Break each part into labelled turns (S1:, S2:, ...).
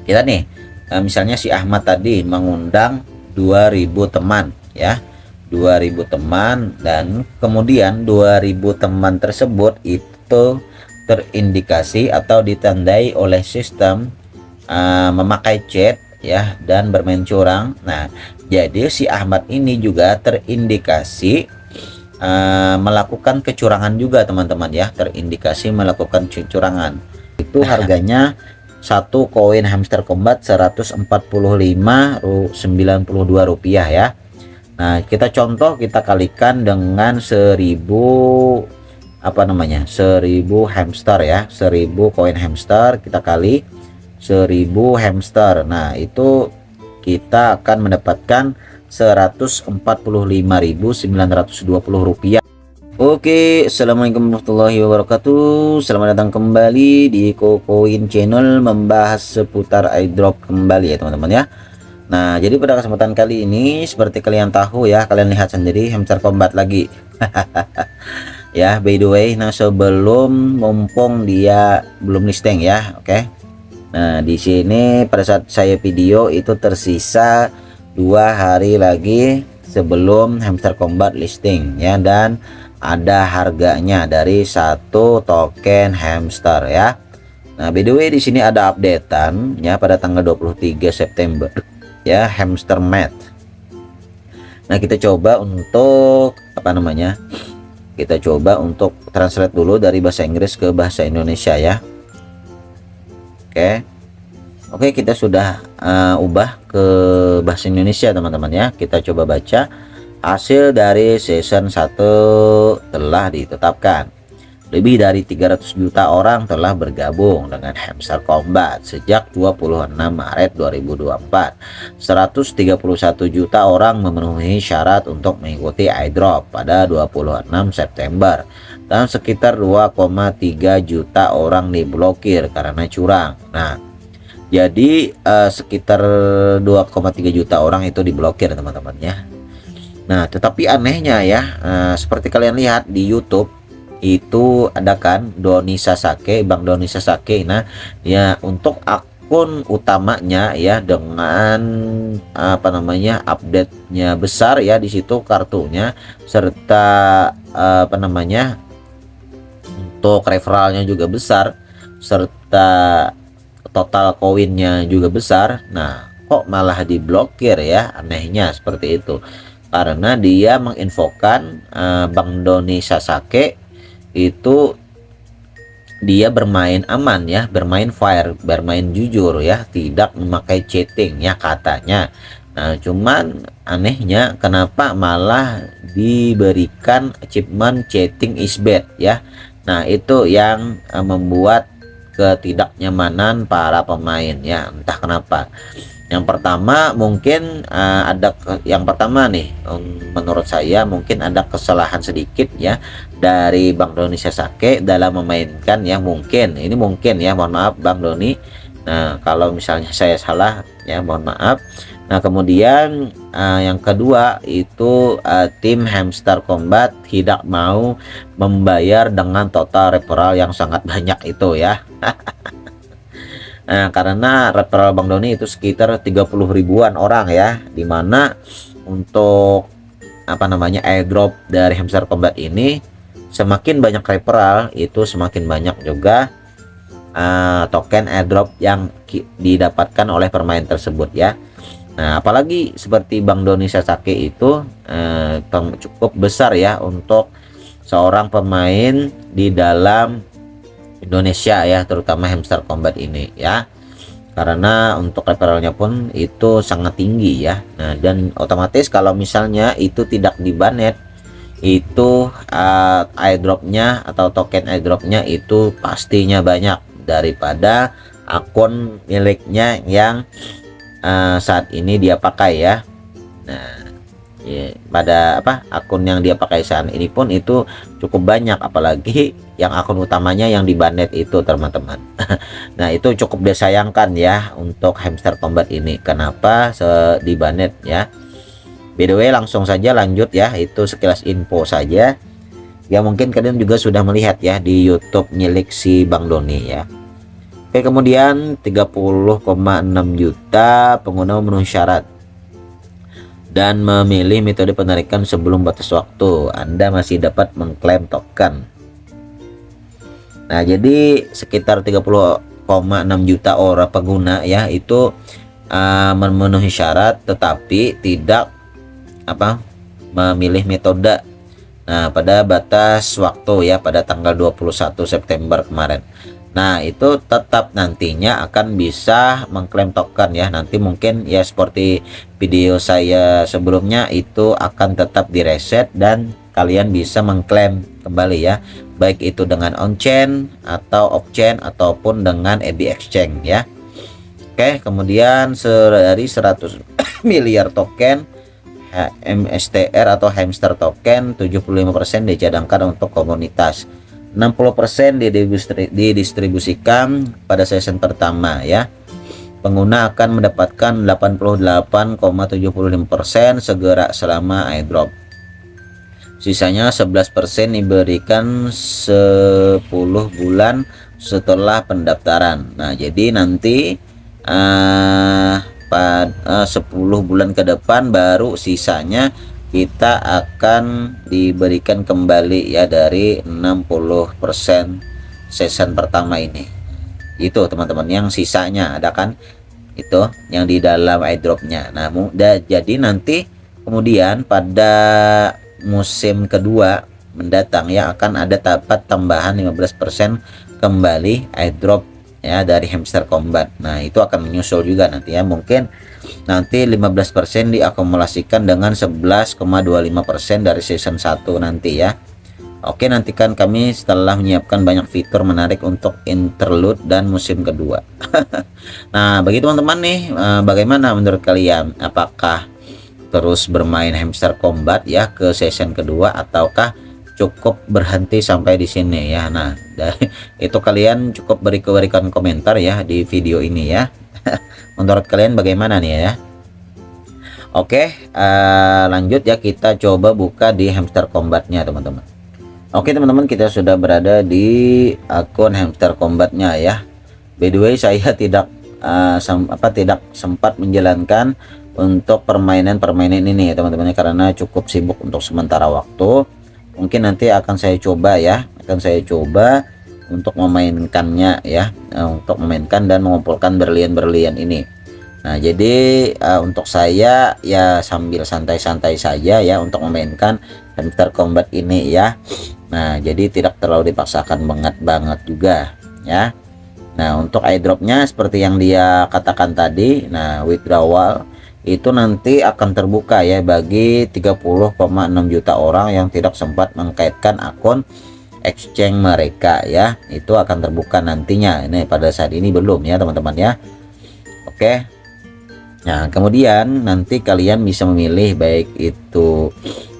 S1: Kita nih misalnya si Ahmad tadi mengundang 2000 teman ya, 2000 teman, dan kemudian 2000 teman tersebut itu terindikasi atau ditandai oleh sistem memakai chat ya dan bermain curang. Nah, jadi si Ahmad ini juga terindikasi melakukan kecurangan juga teman-teman ya, terindikasi melakukan kecurangan. Itu harganya satu koin hamster combat 145,92 rupiah ya. Nah, kita contoh, kita kalikan dengan 1000 hamster ya, 1000 koin hamster kita kali 1000 hamster. Nah, itu kita akan mendapatkan 145.920 rupiah. Oke, assalamualaikum warahmatullahi wabarakatuh. Selamat datang kembali di Kokoin Channel, membahas seputar airdrop kembali ya teman-teman ya. Nah, jadi pada kesempatan kali ini seperti kalian tahu ya, kalian lihat sendiri hamster combat lagi. Ya, by the way, nah sebelum mumpung dia belum listing ya, oke. Nah, di sini pada saat saya video itu tersisa 2 hari lagi sebelum hamster combat listing ya, dan ada harganya dari satu token hamster ya. Nah, by the way, di sini ada updatean ya pada tanggal 23 September ya, hamster mat. Nah, kita coba untuk kita coba untuk translate dulu dari bahasa Inggris ke bahasa Indonesia ya. Oke, kita sudah ubah ke bahasa Indonesia teman-teman ya. Kita coba baca. Hasil dari season 1 telah ditetapkan. Lebih dari 300 juta orang telah bergabung dengan hamster combat sejak 26 Maret 2024. 131 juta orang memenuhi syarat untuk mengikuti airdrop pada 26 September. Dan sekitar 2,3 juta orang diblokir karena curang. Nah, jadi sekitar 2,3 juta orang itu diblokir teman-teman ya. Nah, tetapi anehnya ya, seperti kalian lihat di YouTube itu ada kan Doni Sasake, Bang Doni Sasake. Nah, ya untuk akun utamanya ya dengan update-nya besar ya di situ kartunya, serta untuk referralnya juga besar, serta total koinnya juga besar. Nah, kok malah diblokir ya, anehnya seperti itu. Karena dia menginfokan Bang Doni Sasake itu dia bermain aman ya, bermain fair, bermain jujur ya, tidak memakai chatting ya katanya. Nah, cuman anehnya kenapa malah diberikan achievement chatting is bad ya. Nah, itu yang membuat ketidaknyamanan para pemain ya, entah kenapa. Yang pertama mungkin yang pertama nih, menurut saya mungkin ada kesalahan sedikit ya dari Bang Doni Sasake dalam memainkan ya, mungkin ya, mohon maaf Bang Doni. Nah, kalau misalnya saya salah ya mohon maaf. Nah, kemudian yang kedua itu tim hamster combat tidak mau membayar dengan total referral yang sangat banyak itu ya. Nah, karena referral Bang Doni itu sekitar 30 ribuan orang ya, dimana untuk airdrop dari hamster combat ini semakin banyak referral itu semakin banyak juga token airdrop yang didapatkan oleh permain tersebut ya. Nah, apalagi seperti Bang Doni Sasake itu cukup besar ya untuk seorang pemain di dalam Indonesia ya, terutama hamster combat ini ya, karena untuk referralnya pun itu sangat tinggi ya. Nah, dan otomatis kalau misalnya itu tidak dibanet, itu airdropnya atau token airdropnya itu pastinya banyak daripada akun miliknya yang saat ini dia pakai ya. Nah, ya, pada akun yang dia pakai saat ini pun itu cukup banyak, apalagi yang akun utamanya yang dibanet itu teman-teman. Nah, itu cukup disayangkan ya untuk hamster combat ini, kenapa dibanet ya. By the way, langsung saja lanjut ya, itu sekilas info saja ya, mungkin kalian juga sudah melihat ya di YouTube milik si Bang Doni ya. Oke, kemudian 30,6 juta pengguna memenuhi syarat dan memilih metode penarikan sebelum batas waktu. Anda masih dapat mengklaim token. Nah, jadi sekitar 30,6 juta orang pengguna ya itu memenuhi syarat tetapi tidak memilih metode. Nah, pada batas waktu ya pada tanggal 21 September kemarin. Nah, itu tetap nantinya akan bisa mengklaim token ya. Nanti mungkin ya seperti video saya sebelumnya itu akan tetap direset dan kalian bisa mengklaim kembali ya. Baik itu dengan on-chain atau off-chain ataupun dengan EB Exchange ya. Oke, kemudian dari 100 miliar token MSTR atau hamster token, 75% dicadangkan untuk komunitas. 60% didistribusikan pada session pertama ya. Pengguna akan mendapatkan 88,75% segera selama airdrop. Sisanya 11% diberikan 10 bulan setelah pendaftaran. Nah, jadi nanti pada 10 bulan ke depan baru sisanya kita akan diberikan kembali ya dari 60% season pertama ini. Itu teman-teman yang sisanya ada kan itu yang di dalam airdropnya. Nah, jadi nanti kemudian pada musim kedua mendatang ya akan ada dapat tambahan 15% kembali airdrop ya dari Hamster Combat. Nah, itu akan menyusul juga nanti ya. Mungkin nanti 15% diakumulasikan dengan 11,25% dari season 1 nanti ya. Oke, nantikan kami setelah menyiapkan banyak fitur menarik untuk interlude dan musim kedua. Nah, bagi teman-teman nih, bagaimana menurut kalian? Apakah terus bermain Hamster Combat ya ke season kedua ataukah cukup berhenti sampai di sini ya? Nah, itu kalian cukup berikan komentar ya di video ini ya. Menurut kalian bagaimana nih ya? Oke, lanjut ya, kita coba buka di Hamster Combatnya teman-teman. Oke teman-teman, kita sudah berada di akun Hamster Combatnya ya. By the way, saya tidak sempat menjalankan untuk permainan ini ya teman-teman, karena cukup sibuk untuk sementara waktu. Mungkin nanti akan saya coba ya, untuk memainkannya ya, untuk memainkan dan mengumpulkan berlian-berlian ini. Nah, jadi untuk saya ya sambil santai-santai saja ya untuk memainkan Hamster Combat ini ya. Nah, jadi tidak terlalu dipaksakan banget juga ya. Nah, untuk airdropnya seperti yang dia katakan tadi, nah withdrawal itu nanti akan terbuka ya bagi 30,6 juta orang yang tidak sempat mengkaitkan akun exchange mereka ya. Itu akan terbuka nantinya. Ini pada saat ini belum ya teman-teman ya. Oke. Nah, kemudian nanti kalian bisa memilih baik itu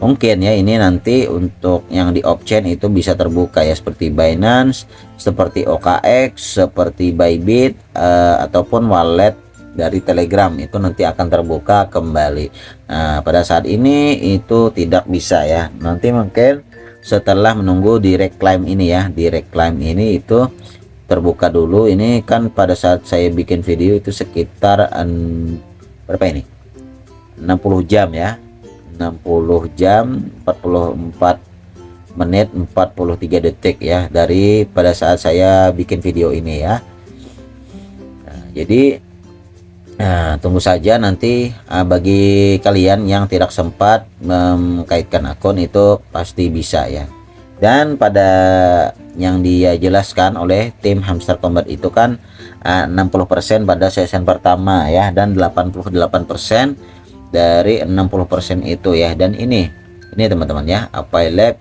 S1: mungkin ya ini nanti untuk yang di off-chain itu bisa terbuka ya seperti Binance, seperti OKX, seperti Bybit ataupun wallet dari Telegram itu nanti akan terbuka kembali. Nah, pada saat ini itu tidak bisa ya. Nanti mungkin setelah menunggu direct claim ini ya, direct claim ini itu terbuka dulu. Ini kan pada saat saya bikin video itu sekitar berapa ini? 60 jam ya. 60 jam 44 menit 43 detik ya dari pada saat saya bikin video ini ya. Nah, jadi tunggu saja nanti bagi kalian yang tidak sempat mengkaitkan akun itu pasti bisa ya. Dan pada yang dia jelaskan oleh tim Hamster Combat itu kan 60% pada season pertama ya, dan 88% dari 60% itu ya. Dan ini teman-teman ya, Available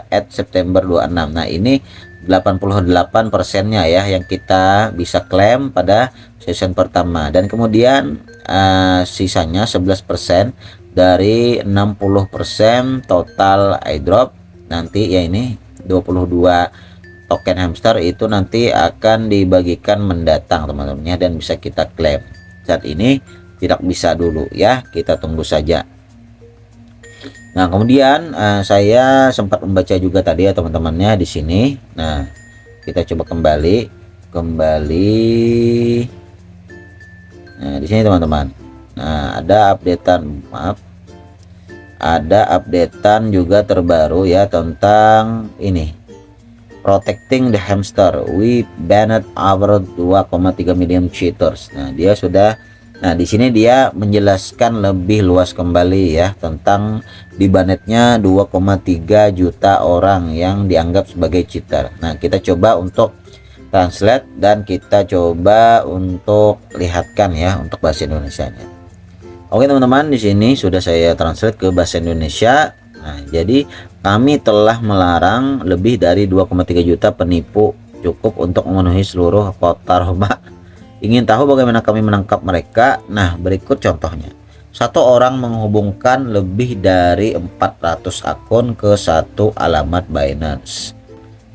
S1: at September 26. Nah, ini 88%-nya ya yang kita bisa klaim pada season pertama, dan kemudian sisanya 11% dari 60% total airdrop nanti ya. Ini 22 token hamster itu nanti akan dibagikan mendatang teman-teman ya, dan bisa kita klaim. Saat ini tidak bisa dulu ya, kita tunggu saja. Nah, kemudian saya sempat membaca juga tadi ya teman-temannya di sini. Nah, kita coba kembali. kembali. Nah, di sini teman-teman. Nah, ada updatean juga terbaru ya tentang ini. Protecting the hamster, we banned our 2,3 million cheaters. Nah, di sini dia menjelaskan lebih luas kembali ya tentang dibanetnya 2,3 juta orang yang dianggap sebagai cheater. Nah, kita coba untuk translate dan kita coba untuk lihatkan ya untuk bahasa Indonesianya. Oke teman-teman, di sini sudah saya translate ke bahasa Indonesia. Nah, jadi kami telah melarang lebih dari 2,3 juta penipu cukup untuk memenuhi seluruh kota Roma. Ingin tahu bagaimana kami menangkap mereka? Nah, berikut contohnya. Satu orang menghubungkan lebih dari 400 akun ke satu alamat Binance.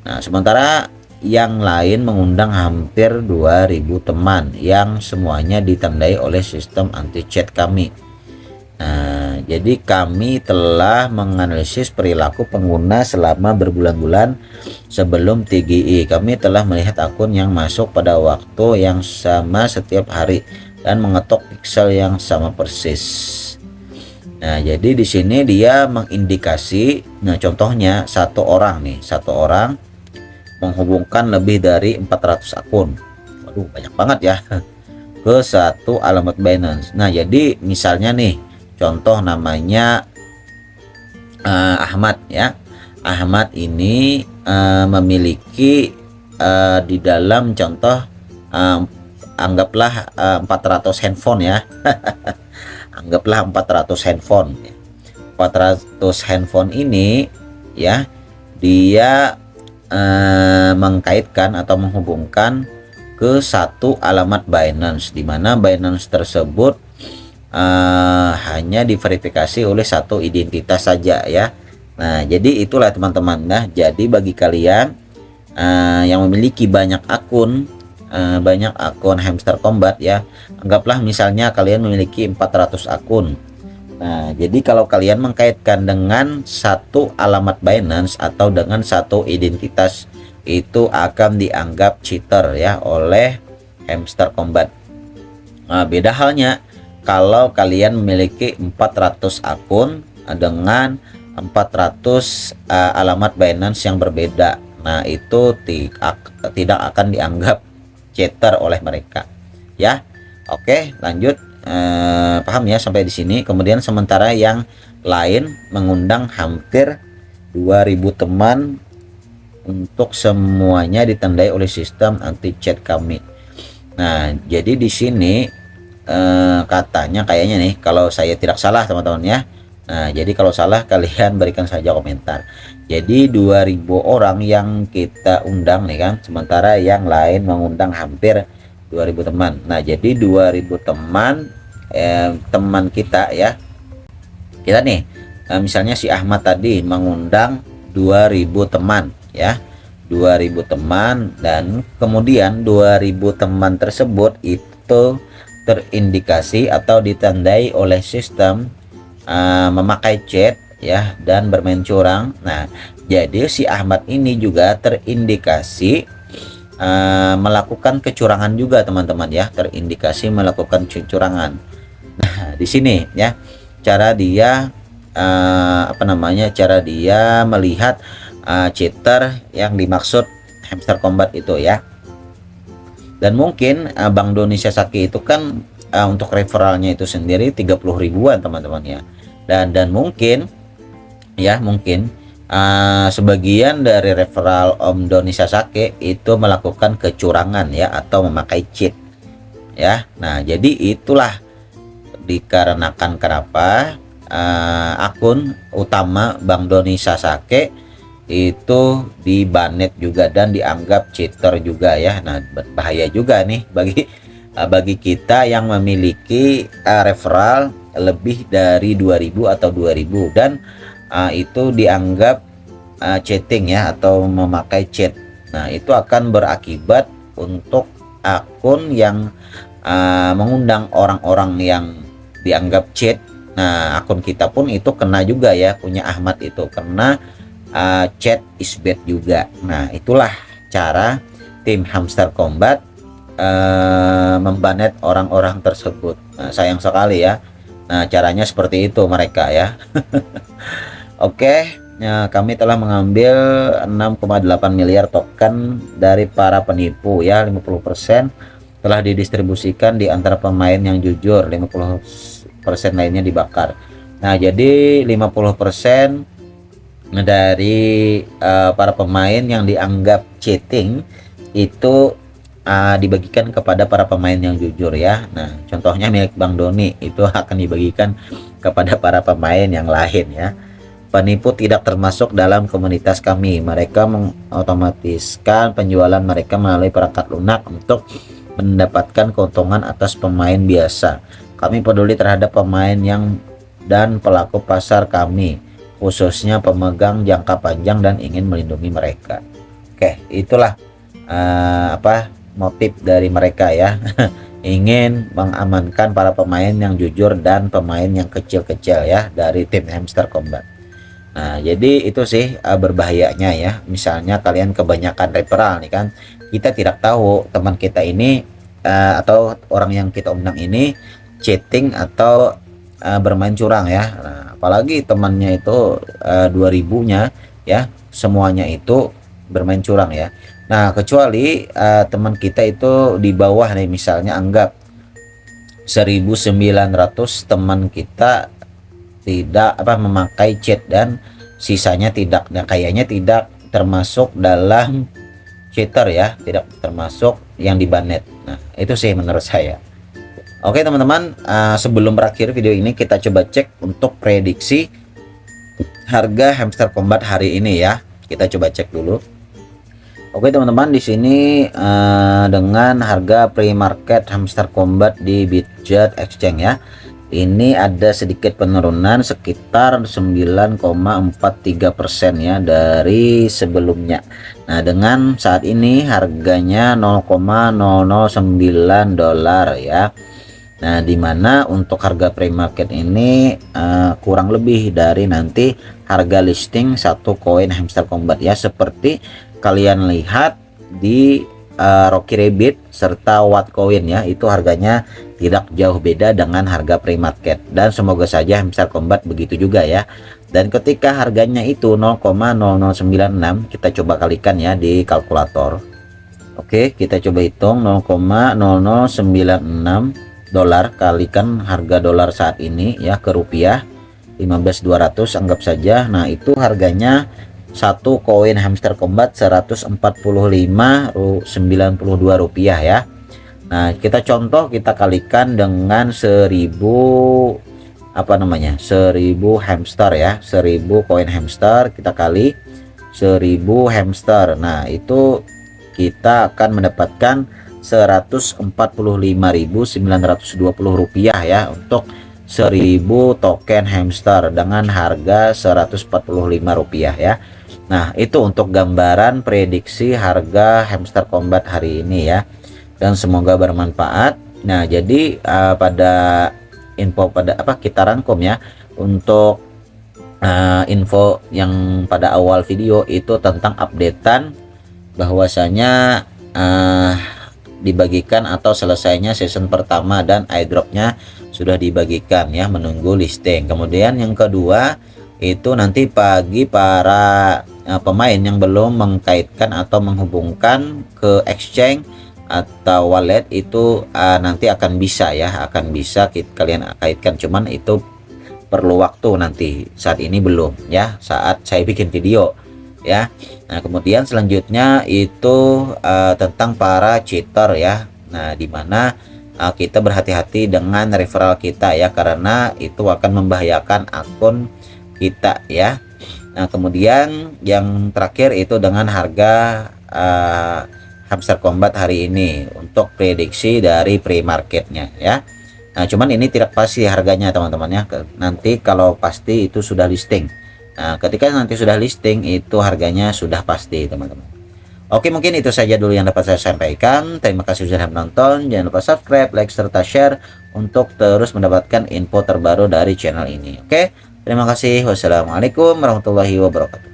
S1: Nah, sementara yang lain mengundang hampir 2000 teman yang semuanya ditandai oleh sistem anti-cheat kami. Nah, jadi kami telah menganalisis perilaku pengguna selama berbulan-bulan sebelum TGI. Kami telah melihat akun yang masuk pada waktu yang sama setiap hari dan mengetok pixel yang sama persis. Nah, jadi di sini dia mengindikasi, nah contohnya satu orang menghubungkan lebih dari 400 akun. Waduh, banyak banget ya. Ke satu alamat Binance. Nah, jadi misalnya nih contoh namanya Ahmad ya. Ahmad ini memiliki di dalam contoh anggaplah 400 handphone ya. Anggaplah 400 handphone. 400 handphone ini ya, dia mengkaitkan atau menghubungkan ke satu alamat Binance, di mana Binance tersebut hanya diverifikasi oleh satu identitas saja ya. Nah, jadi itulah teman-teman. Nah, jadi bagi kalian yang memiliki banyak akun Hamster Kombat ya, anggaplah misalnya kalian memiliki 400 akun. Nah, jadi kalau kalian mengkaitkan dengan satu alamat Binance atau dengan satu identitas, itu akan dianggap cheater ya oleh Hamster Kombat. Nah, beda halnya kalau kalian memiliki 400 akun dengan 400 alamat Binance yang berbeda. Nah, itu tidak akan dianggap cheater oleh mereka ya. Oke, lanjut. Paham ya sampai di sini. Kemudian sementara yang lain mengundang hampir 2000 teman untuk semuanya ditandai oleh sistem anti cheat kami. Nah, jadi di sini katanya kayaknya nih, kalau saya tidak salah teman-teman ya. Nah, jadi kalau salah kalian berikan saja komentar. Jadi 2000 orang yang kita undang nih kan, sementara yang lain mengundang hampir 2000 teman. Nah, jadi 2000 teman teman kita ya. Kita nih misalnya si Ahmad tadi mengundang 2000 teman ya. 2000 teman, dan kemudian 2000 teman tersebut itu terindikasi atau ditandai oleh sistem memakai chat ya dan bermain curang. Nah, jadi si Ahmad ini juga terindikasi melakukan kecurangan juga teman-teman ya, terindikasi melakukan kecurangan. Nah, di sini ya cara dia cara dia melihat cheater yang dimaksud Hamster Kombat itu ya. Dan mungkin Bang Doni Sasaki itu kan untuk referralnya itu sendiri 30 ribuan teman-teman ya. Dan mungkin sebagian dari referral Om Doni Sasaki itu melakukan kecurangan ya atau memakai cheat ya. Nah, jadi itulah dikarenakan kenapa akun utama Bang Doni Sasaki itu dibanet juga dan dianggap cheater juga ya. Nah, bahaya juga nih bagi kita yang memiliki referral lebih dari 2000 atau 2000 dan itu dianggap cheating ya atau memakai cheat. Nah, itu akan berakibat untuk akun yang mengundang orang-orang yang dianggap cheat. Nah, akun kita pun itu kena juga ya, punya Ahmad itu kena chat is bad juga. Nah, itulah cara tim Hamster Combat membanet orang-orang tersebut. Nah, sayang sekali ya. Nah, caranya seperti itu mereka ya. Oke, ya, kami telah mengambil 6,8 miliar token dari para penipu ya. 50% telah didistribusikan di antara pemain yang jujur, 50% lainnya dibakar. Nah, jadi 50% dari para pemain yang dianggap cheating itu dibagikan kepada para pemain yang jujur ya. Nah, contohnya milik Bang Doni itu akan dibagikan kepada para pemain yang lain ya. Penipu tidak termasuk dalam komunitas kami. Mereka mengotomatiskan penjualan mereka melalui perangkat lunak untuk mendapatkan keuntungan atas pemain biasa. Kami peduli terhadap pemain dan pelaku pasar kami, khususnya pemegang jangka panjang, dan ingin melindungi mereka. Oke, itulah motif dari mereka ya. Ingin mengamankan para pemain yang jujur dan pemain yang kecil-kecil ya dari tim Hamster Combat. Nah, jadi itu sih berbahayanya ya. Misalnya kalian kebanyakan referral nih kan, kita tidak tahu teman kita ini atau orang yang kita undang ini cheating atau bermain curang ya. Nah, apalagi temannya itu 2000-nya ya, semuanya itu bermain curang ya. Nah, kecuali teman kita itu di bawah nih, misalnya anggap 1900 teman kita tidak memakai cheat dan sisanya tidak. Nah, kayaknya tidak termasuk dalam cheater ya, tidak termasuk yang dibanet. Nah, itu sih menurut saya. Oke teman-teman, sebelum berakhir video ini kita coba cek untuk prediksi harga Hamster Combat hari ini ya. Kita coba cek dulu. Oke teman-teman, di sini dengan harga pre-market Hamster Combat di Bitget Exchange ya, ini ada sedikit penurunan sekitar 9,43% ya dari sebelumnya. Nah, dengan saat ini harganya 0,009 dolar ya. Nah, dimana untuk harga pre-market ini kurang lebih dari nanti harga listing satu koin Hamster Combat ya, seperti kalian lihat di Rocky Rabbit serta Watt Coin ya, itu harganya tidak jauh beda dengan harga pre-market, dan semoga saja Hamster Combat begitu juga ya. Dan ketika harganya itu 0,0096, kita coba kalikan ya di kalkulator. Oke, kita coba hitung 0,0096 dolar kalikan harga dolar saat ini ya ke rupiah 15.200 anggap saja. Nah, itu harganya satu koin Hamster Combat 145,92 rupiah ya. Nah, kita contoh, kita kalikan dengan 1000 1000 hamster ya, 1000 koin hamster kita kali 1000 hamster. Nah, itu kita akan mendapatkan 145.920 rupiah ya untuk 1000 token hamster dengan harga 145 rupiah ya. Nah, itu untuk gambaran prediksi harga Hamster Combat hari ini ya, dan semoga bermanfaat. Nah, jadi pada kita rangkum ya untuk info yang pada awal video itu tentang updatean bahwasanya dibagikan atau selesainya season pertama dan airdropnya sudah dibagikan ya, menunggu listing. Kemudian yang kedua itu nanti pagi para pemain yang belum mengkaitkan atau menghubungkan ke exchange atau wallet itu nanti akan bisa ya, kalian kaitkan, cuman itu perlu waktu nanti, saat ini belum ya, saat saya bikin video ya. Nah, kemudian selanjutnya itu tentang para cheater ya. Nah, dimana kita berhati-hati dengan referral kita ya, karena itu akan membahayakan akun kita ya. Nah, kemudian yang terakhir itu dengan harga Hamster Combat hari ini untuk prediksi dari pre-marketnya ya. Nah, cuman ini tidak pasti harganya teman-teman ya, nanti kalau pasti itu sudah listing. Nah, ketika nanti sudah listing itu harganya sudah pasti teman-teman. Oke, mungkin itu saja dulu yang dapat saya sampaikan. Terima kasih sudah menonton. Jangan lupa subscribe, like, serta share untuk terus mendapatkan info terbaru dari channel ini. Oke, terima kasih. Wassalamualaikum warahmatullahi wabarakatuh.